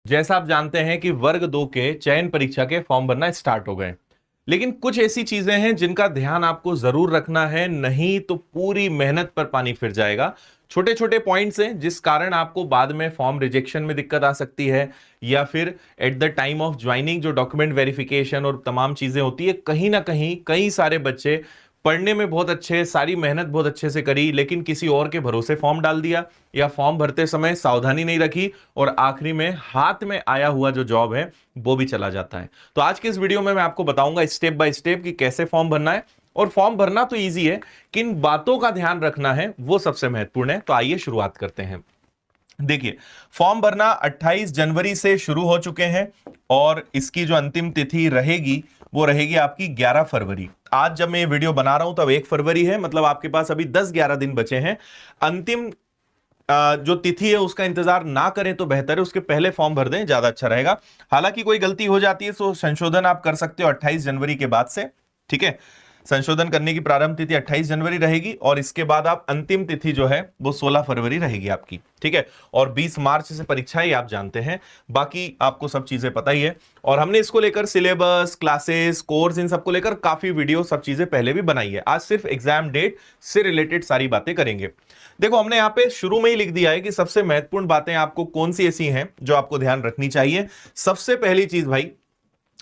जैसा आप जानते हैं कि वर्ग 2 के चयन परीक्षा के फॉर्म भरना स्टार्ट हो गए, लेकिन कुछ ऐसी चीजें हैं जिनका ध्यान आपको जरूर रखना है, नहीं तो पूरी मेहनत पर पानी फिर जाएगा। छोटे छोटे पॉइंट्स हैं जिस कारण आपको बाद में फॉर्म रिजेक्शन में दिक्कत आ सकती है, या फिर at the time of joining जो डॉक्यूमेंट वेरिफिकेशन और तमाम चीजें होती है, कहीं ना कहीं कई सारे बच्चे पढ़ने में बहुत अच्छे, सारी मेहनत बहुत अच्छे से करी, लेकिन किसी और के भरोसे फॉर्म डाल दिया, या फॉर्म भरते समय सावधानी नहीं रखी और आखिरी में हाथ में आया हुआ जो जॉब है वो भी चला जाता है। तो आज के इस वीडियो में मैं आपको बताऊंगा स्टेप बाय स्टेप कि कैसे फॉर्म भरना है। और फॉर्म भरना तो इजी है, किन बातों का ध्यान रखना है वो सबसे महत्वपूर्ण है। तो आइए शुरुआत करते हैं। देखिए, फॉर्म भरना 28 जनवरी से शुरू हो चुके हैं और इसकी जो अंतिम तिथि रहेगी वो रहेगी आपकी 11 फरवरी। आज जब मैं ये वीडियो बना रहा हूं तब 1 फरवरी है, मतलब आपके पास अभी 10-11 दिन बचे हैं। अंतिम जो तिथि है उसका इंतजार ना करें तो बेहतर है, उसके पहले फॉर्म भर दें, ज्यादा अच्छा रहेगा। हालांकि कोई गलती हो जाती है तो संशोधन आप कर सकते हो 28 जनवरी के बाद से। ठीक है, संशोधन करने की प्रारंभ तिथि 28 जनवरी रहेगी और इसके बाद आप अंतिम तिथि जो है वो 16 फरवरी रहेगी आपकी। ठीक है, और 20 मार्च से परीक्षा है, आप जानते हैं। बाकी आपको सब चीजें पता ही है, और हमने इसको लेकर सिलेबस, क्लासेस, कोर्स, इन सबको लेकर काफी वीडियो, सब चीजें पहले भी बनाई है। आज सिर्फ एग्जाम डेट से रिलेटेड सारी बातें करेंगे। देखो, हमने यहां पे शुरू में ही लिख दिया है कि सबसे महत्वपूर्ण बातें आपको कौन सी ऐसी हैं जो आपको ध्यान रखनी चाहिए। सबसे पहली चीज भाई,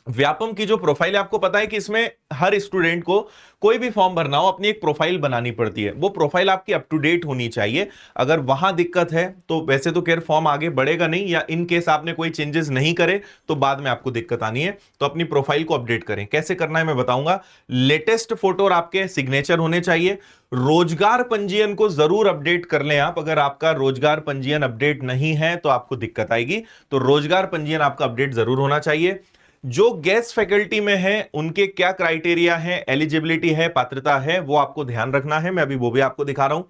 व्यापम की जो प्रोफाइल है, आपको पता है कि इसमें हर स्टूडेंट को कोई भी फॉर्म भरना हो अपनी एक प्रोफाइल बनानी पड़ती है। वो प्रोफाइल आपकी अप टू डेट होनी चाहिए। अगर वहां दिक्कत है तो वैसे तो खैर फॉर्म आगे बढ़ेगा नहीं, या इन केस आपने कोई चेंजेस नहीं करे तो बाद में आपको दिक्कत आनी है। तो अपनी प्रोफाइल को अपडेट करें। कैसे करना है मैं बताऊंगा। लेटेस्ट फोटो और आपके सिग्नेचर होने चाहिए। रोजगार पंजीयन को जरूर अपडेट कर लें आप। अगर आपका रोजगार पंजीयन अपडेट नहीं है तो आपको दिक्कत आएगी, तो रोजगार पंजीयन आपका अपडेट जरूर होना चाहिए। जो गेस्ट फैकल्टी में है उनके क्या क्राइटेरिया है, एलिजिबिलिटी है, पात्रता है, वो आपको ध्यान रखना है। मैं अभी वो भी आपको दिखा रहा हूं।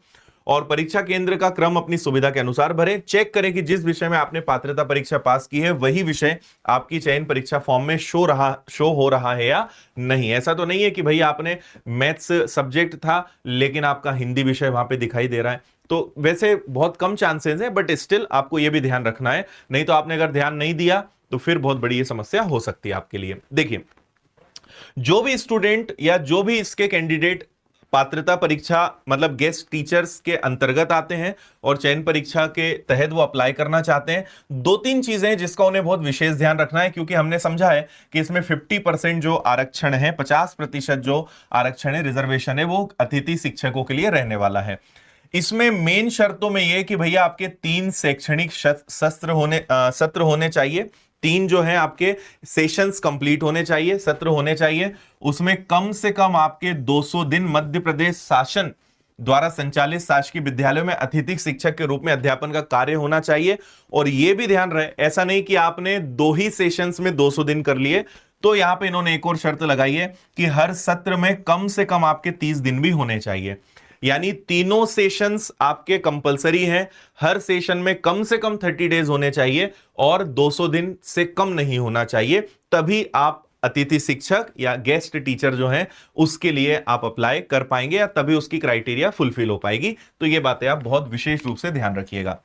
और परीक्षा केंद्र का क्रम अपनी सुविधा के अनुसार भरें। चेक करें कि जिस विषय में आपने पात्रता परीक्षा पास की है वही विषय आपकी चयन परीक्षा फॉर्म में शो हो रहा है या नहीं। ऐसा तो नहीं है कि भाई आपने मैथ्स सब्जेक्ट था लेकिन आपका हिंदी विषय वहां पे दिखाई दे रहा है। तो वैसे बहुत कम चांसेस है, बट स्टिल आपको यह भी ध्यान रखना है, नहीं तो आपने अगर ध्यान नहीं दिया तो फिर बहुत बड़ी ये समस्या हो सकती है आपके लिए। देखिए, जो भी स्टूडेंट या जो भी इसके कैंडिडेट पात्रता परीक्षा मतलब गेस्ट टीचर्स के अंतर्गत आते हैं और चयन परीक्षा के तहत वो अप्लाई करना चाहते हैं, 2-3 चीजें हैं जिसका उन्हें बहुत विशेष ध्यान रखना है। क्योंकि हमने समझा है कि इसमें 50% जो आरक्षण है, 50% जो आरक्षण है, रिजर्वेशन है, वो अतिथि शिक्षकों के लिए रहने वाला है। इसमें मेन शर्तों में यह कि भैया आपके 3 शैक्षणिक सत्र होने चाहिए। 3 जो है आपके सेशंस कंप्लीट होने चाहिए, सत्र होने चाहिए। उसमें कम से कम आपके 200 दिन मध्य प्रदेश शासन द्वारा संचालित शासकीय विद्यालयों में अतिथि शिक्षक के रूप में अध्यापन का कार्य होना चाहिए। और यह भी ध्यान रहे, ऐसा नहीं कि आपने 2 ही सेशंस में 200 दिन कर लिए। तो यहां पे इन्होंने एक और शर्त लगाई है कि हर सत्र में कम से कम आपके 30 दिन भी होने चाहिए। यानी तीनों सेशंस आपके कंपलसरी हैं। हर सेशन में कम से कम 30 डेज होने चाहिए और 200 दिन से कम नहीं होना चाहिए, तभी आप अतिथि शिक्षक या गेस्ट टीचर जो हैं उसके लिए आप अप्लाई कर पाएंगे, या तभी उसकी क्राइटेरिया फुलफिल हो पाएगी। तो ये बातें आप बहुत विशेष रूप से ध्यान रखिएगा।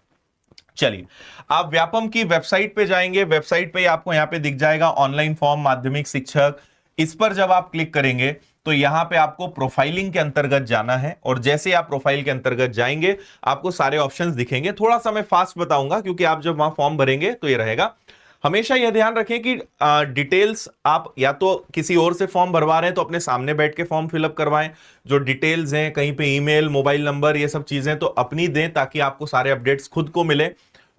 चलिए, आप व्यापम की वेबसाइट पे जाएंगे। वेबसाइट पे आपको यहां पे दिख जाएगा ऑनलाइन फॉर्म माध्यमिक शिक्षक। इस पर जब आप क्लिक करेंगे तो यहां पे आपको प्रोफाइलिंग के अंतर्गत जाना है, और जैसे आप प्रोफाइल के अंतर्गत जाएंगे आपको सारे ऑप्शंस दिखेंगे। थोड़ा सा मैं फास्ट बताऊंगा क्योंकि आप जब वहां फॉर्म भरेंगे तो ये रहेगा। हमेशा यह ध्यान रखें कि डिटेल्स आप या तो किसी और से फॉर्म भरवा रहे हैं तो अपने सामने बैठ के फॉर्म फिलअप करवाएं। जो डिटेल्स हैं कहीं पे ईमेल, मोबाइल नंबर, ये सब चीजें तो अपनी दें ताकि आपको सारे अपडेट्स खुद को मिले।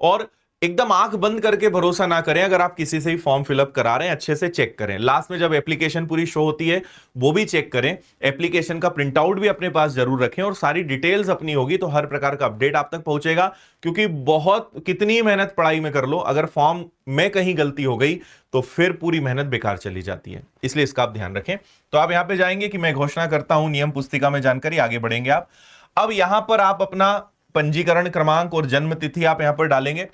और एकदम आंख बंद करके भरोसा ना करें। अगर आप किसी से भी फॉर्म फिलअप करा रहे हैं, अच्छे से चेक करें। लास्ट में जब एप्लीकेशन पूरी शो होती है वो भी चेक करें। एप्लीकेशन का प्रिंट आउट भी अपने पास जरूर रखें, और सारी डिटेल्स अपनी होगी तो हर प्रकार का अपडेट आप तक पहुंचेगा। क्योंकि बहुत कितनी मेहनत पढ़ाई में कर लो, अगर फॉर्म में कहीं गलती हो गई तो फिर पूरी मेहनत बेकार चली जाती है। इसलिए इसका आप ध्यान रखें। तो आप यहां पर जाएंगे कि मैं घोषणा करता हूं नियम पुस्तिका में जानकारी, आगे बढ़ेंगे आप। अब यहां पर आप अपना पंजीकरण क्रमांक और जन्म तिथि आप यहां पर डालेंगे।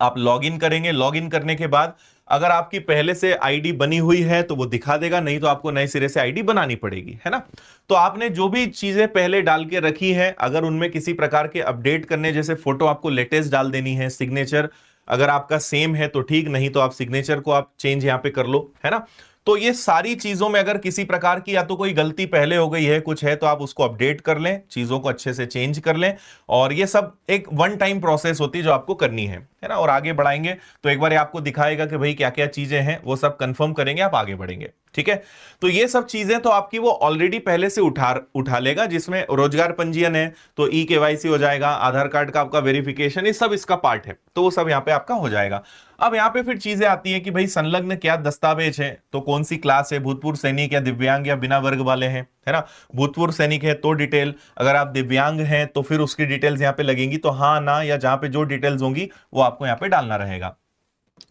आप लॉगिन करेंगे। लॉगिन करने के बाद अगर आपकी पहले से आईडी बनी हुई है तो वो दिखा देगा, नहीं तो आपको नए सिरे से आईडी बनानी पड़ेगी, है ना। तो आपने जो भी चीजें पहले डाल के रखी है, अगर उनमें किसी प्रकार के अपडेट करने, जैसे फोटो आपको लेटेस्ट डाल देनी है, सिग्नेचर अगर आपका सेम है तो ठीक, नहीं तो आप सिग्नेचर को आप चेंज यहां पे कर लो, है ना। तो ये सारी चीजों में अगर किसी प्रकार की या तो कोई गलती पहले हो गई है, कुछ है, तो आप उसको अपडेट कर लें, चीजों को अच्छे से चेंज कर लें। और ये सब एक वन टाइम प्रोसेस होती है जो आपको करनी है ना। और आगे बढ़ाएंगे तो एक बार ये आपको दिखाएगा कि भाई क्या क्या चीजें हैं, वो सब कंफर्म करेंगे, आप आगे बढ़ेंगे, ठीक है। तो ये सब चीजें तो आपकी वो ऑलरेडी पहले से उठा लेगा, जिसमें रोजगार पंजीयन है तो ई केवाईसी हो जाएगा, आधार कार्ड का आपका वेरिफिकेशन, ये सब इसका पार्ट है, तो वो सब यहां पे आपका हो जाएगा। अब यहां पे फिर चीजें आती हैं कि भाई संलग्न क्या दस्तावेज है, तो कौन सी क्लास है, भूतपूर्व सैनिक या दिव्यांग या बिना वर्ग वाले हैं, है ना। भूतपूर्व सैनिक है तो डिटेल, अगर आप दिव्यांग हैं तो फिर उसकी डिटेल्स यहां पे लगेंगी, तो हाँ ना या जहां पे जो डिटेल्स होंगी वो आपको यहां पे डालना रहेगा।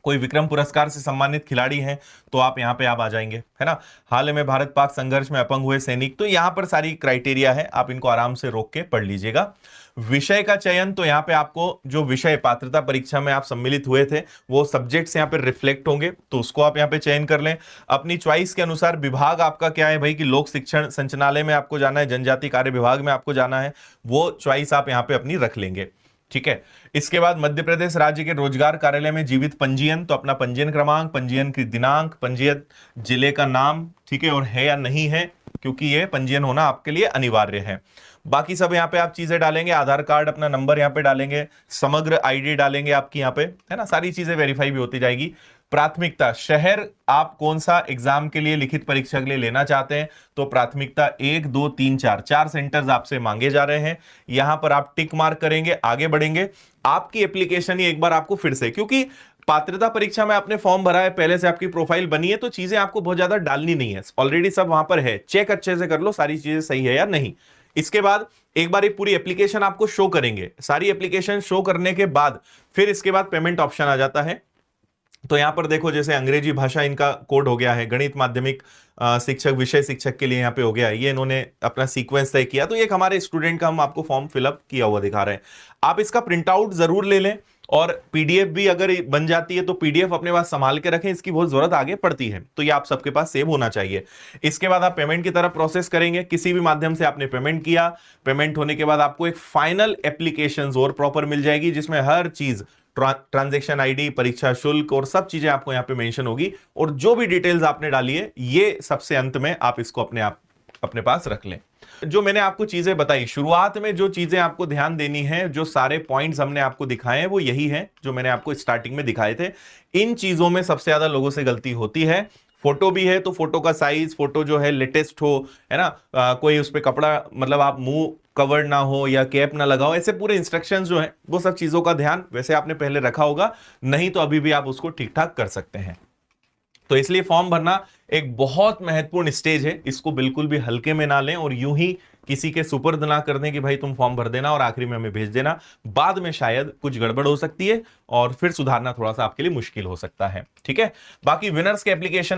कोई विक्रम पुरस्कार से सम्मानित खिलाड़ी हैं तो आप यहां पे आप आ जाएंगे, है ना। हाल में भारत पाक संघर्ष में अपंग हुए सैनिक, तो यहां पर सारी क्राइटेरिया है, आप इनको आराम से रोक के पढ़ लीजिएगा। विषय का चयन, तो यहां पे आपको जो विषय पात्रता परीक्षा में आप सम्मिलित हुए थे वो सब्जेक्ट्स यहां पे रिफ्लेक्ट होंगे, तो उसको आप यहां पे चयन कर लें। अपनी चॉइस के अनुसार विभाग आपका क्या है भाई, कि लोक शिक्षण संचालनालय में आपको जाना है, जनजाति कार्य विभाग में आपको जाना है, वो चॉइस आप यहां पे अपनी रख लेंगे, ठीक है। इसके बाद मध्य प्रदेश राज्य के रोजगार कार्यालय में जीवित पंजीयन, तो अपना पंजीयन क्रमांक, पंजीयन की दिनांक, पंजीयत जिले का नाम, ठीक है, और है या नहीं है, क्योंकि ये पंजीयन होना आपके लिए अनिवार्य है। बाकी सब यहाँ पे आप चीजें डालेंगे, आधार कार्ड अपना नंबर यहाँ पे डालेंगे, समग्र आईडी डालेंगे आपकी यहाँ पे, है ना, सारी चीजें वेरीफाई भी होती जाएगी। प्राथमिकता, शहर आप कौन सा एग्जाम के लिए, लिखित परीक्षा के लिए लेना चाहते हैं, तो प्राथमिकता 1 2 3 4 4 सेंटर्स आपसे मांगे जा रहे हैं, यहां पर आप टिक मार्क करेंगे, आगे बढ़ेंगे। आपकी एप्लीकेशन ही एक बार आपको फिर से, क्योंकि पात्रता परीक्षा में आपने फॉर्म भरा है, पहले से आपकी प्रोफाइल बनी है, तो चीजें आपको बहुत ज्यादा डालनी नहीं है, ऑलरेडी सब वहां पर है, चेक अच्छे से कर लो सारी चीजें सही है या नहीं। इसके बाद एक बार ये पूरी एप्लीकेशन आपको शो करेंगे, सारी एप्लीकेशन शो करने के बाद फिर इसके बाद पेमेंट ऑप्शन आ जाता है। तो यहां पर देखो, जैसे अंग्रेजी भाषा इनका कोड हो गया है, गणित माध्यमिक शिक्षक, विषय शिक्षक के लिए यहाँ पे हो गया है, ये इन्होंने अपना सीक्वेंस तय किया, तो ये हमारे स्टूडेंट का हम आपको फॉर्म फिलअप किया हुआ दिखा रहे हैं। आप इसका प्रिंट आउट जरूर ले लें, और पीडीएफ भी अगर बन जाती है तो पीडीएफ अपने पास संभाल के रखें, इसकी बहुत जरूरत आगे पड़ती है, तो ये आप सबके पास सेव होना चाहिए। इसके बाद आप पेमेंट की तरफ प्रोसेस करेंगे, किसी भी माध्यम से आपने पेमेंट किया, पेमेंट होने के बाद आपको एक फाइनल एप्लीकेशन और प्रॉपर मिल जाएगी, जिसमें हर चीज, ट्रांजैक्शन आईडी, परीक्षा शुल्क और सब चीजें आपको यहां पे मेंशन होगी, और जो भी डिटेल्स आपने डाली है ये सबसे अंत में आप इसको अपने पास रख लें। जो मैंने आपको चीजें बताई शुरुआत में, जो चीजें आपको ध्यान देनी है, जो सारे पॉइंट्स हमने आपको दिखाए हैं वो यही है जो मैंने आपको स्टार्टिंग में दिखाए थे। इन चीजों में सबसे ज्यादा लोगों से गलती होती है। फोटो भी है तो फोटो का साइज, फोटो जो है लेटेस्ट हो, है ना, कोई उस पर कपड़ा, मतलब आप मुंह कवर्ड ना हो या कैप ना लगाओ, ऐसे पूरे इंस्ट्रक्शंस जो हैं वो सब चीजों का ध्यान वैसे आपने पहले रखा होगा, नहीं तो अभी भी आप उसको ठीक ठाक कर सकते हैं। तो इसलिए फॉर्म भरना एक बहुत महत्वपूर्ण स्टेज है, इसको बिल्कुल भी हल्के में ना लें और यूं ही किसी के सुपर्द ना कर दें कि भाई तुम फॉर्म भर देना और आखिरी में हमें भेज देना, बाद में शायद कुछ गड़बड़ हो सकती है और फिर सुधारना थोड़ा सा आपके लिए मुश्किल हो सकता है, ठीक है। बाकी विनर्स के एप्लीकेशन